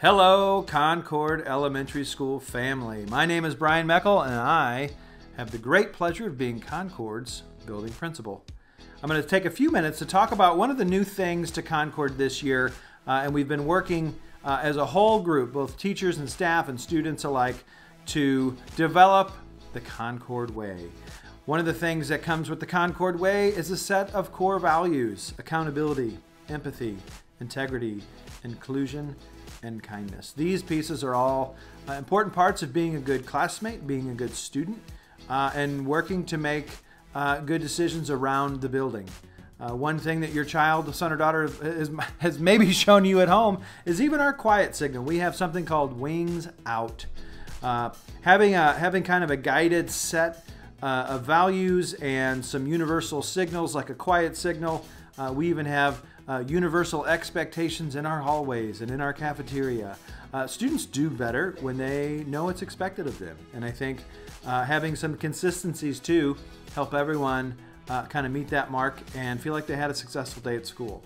Hello, Concord Elementary School family. My name is Brian Meckel, and I have the great pleasure of being Concord's building principal. I'm going to take a few minutes to talk about one of the new things to Concord this year, and we've been working as a whole group, both teachers and staff and students alike, to develop the Concord Way. One of the things that comes with the Concord Way is a set of core values: accountability, empathy, integrity, inclusion, and kindness. These pieces are all important parts of being a good classmate, being a good student, and working to make good decisions around the building. One thing that your child, son or daughter has maybe shown you at home is even our quiet signal. We have something called Wings Out. Having kind of a guided set of values and some universal signals like a quiet signal. We even have universal expectations in our hallways and in our cafeteria. Students do better when they know it's expected of them. And I think having some consistencies too help everyone kind of meet that mark and feel like they had a successful day at school.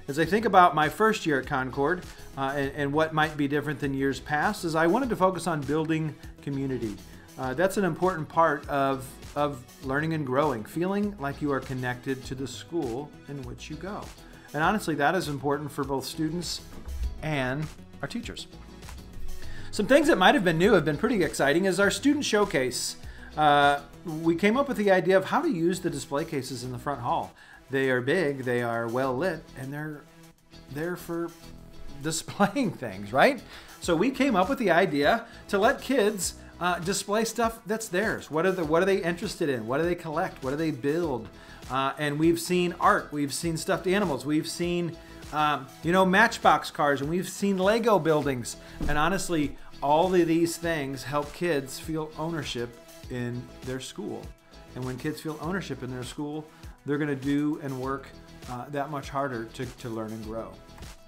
As I think about my first year at Concord and what might be different than years past, is I wanted to focus on building community. That's an important part of learning and growing, feeling like you are connected to the school in which you go. And honestly, that is important for both students and our teachers. Some things that might have been new have been pretty exciting is our student showcase. We came up with the idea of how to use the display cases in the front hall. They are big, they are well lit, and they're there for displaying things, right? So we came up with the idea to let kids display stuff that's theirs. What are they interested in? What do they collect? What do they build? And we've seen art, we've seen stuffed animals, we've seen Matchbox cars, and we've seen Lego buildings. And honestly, all of these things help kids feel ownership in their school. And when kids feel ownership in their school, they're going to do and work that much harder to learn and grow.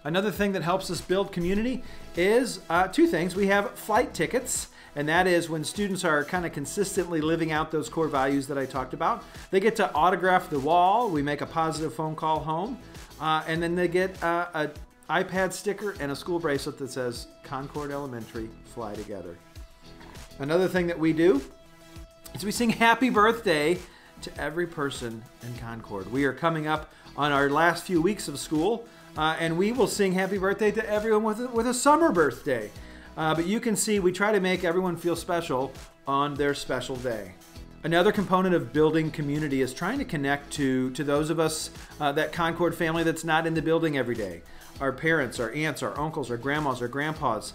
Another thing that helps us build community is two things. We have flight tickets. And that is when students are kind of consistently living out those core values that I talked about. They get to autograph the wall. We make a positive phone call home. And then they get an iPad sticker and a school bracelet that says Concord Elementary, fly together. Another thing that we do is we sing happy birthday to every person in Concord. We are coming up on our last few weeks of school, and we will sing happy birthday to everyone with a summer birthday. But you can see we try to make everyone feel special on their special day. Another component of building community is trying to connect to those of us, that Concord family that's not in the building every day. Our parents, our aunts, our uncles, our grandmas, our grandpas.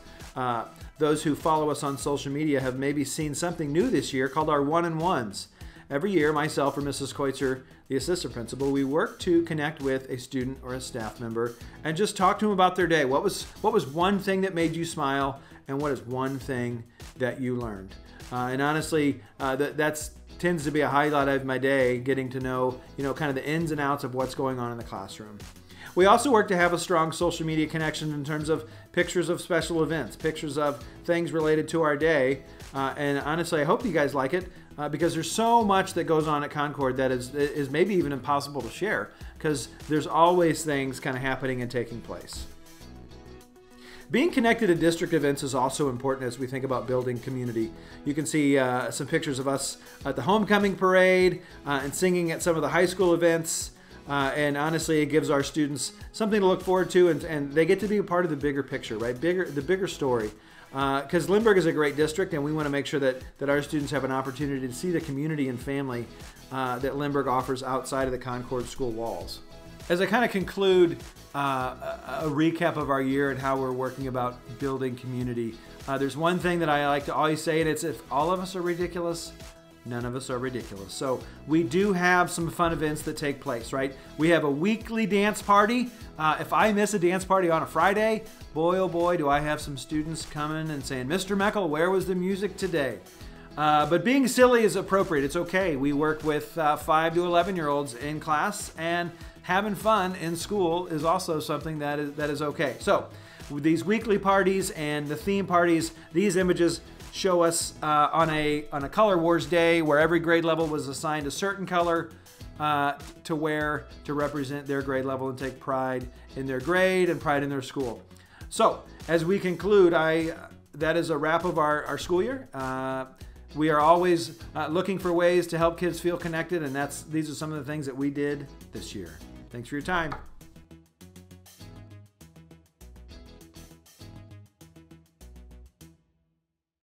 Those who follow us on social media have maybe seen something new this year called our one-on-ones. Every year, myself or Mrs. Koitzer, the assistant principal, we work to connect with a student or a staff member and just talk to them about their day. What was one thing that made you smile, and what is one thing that you learned? And honestly, that tends to be a highlight of my day, getting to know, kind of the ins and outs of what's going on in the classroom. We also work to have a strong social media connection in terms of pictures of special events, pictures of things related to our day. And honestly, I hope you guys like it because there's so much that goes on at Concord that is maybe even impossible to share because there's always things kind of happening and taking place. Being connected to district events is also important as we think about building community. You can see some pictures of us at the homecoming parade and singing at some of the high school events. And honestly, it gives our students something to look forward to, and they get to be a part of the bigger picture, right? The bigger story. Because Lindbergh is a great district, and we want to make sure that our students have an opportunity to see the community and family that Lindbergh offers outside of the Concord school walls. As I kind of conclude a recap of our year and how we're working about building community, there's one thing that I like to always say, and it's if all of us are ridiculous, none of us are ridiculous. So we do have some fun events that take place, right? We have a weekly dance party. If I miss a dance party on a Friday, boy, oh boy, do I have some students coming and saying, Mr. Meckel, where was the music today? But being silly is appropriate. It's okay. We work with 5 to 11-year-olds in class, and having fun in school is also something that is okay. So with these weekly parties and the theme parties, these images show us on a Color Wars day where every grade level was assigned a certain color to wear to represent their grade level and take pride in their grade and pride in their school. So as we conclude, that is a wrap of our school year. We are always looking for ways to help kids feel connected, and these are some of the things that we did this year. Thanks for your time.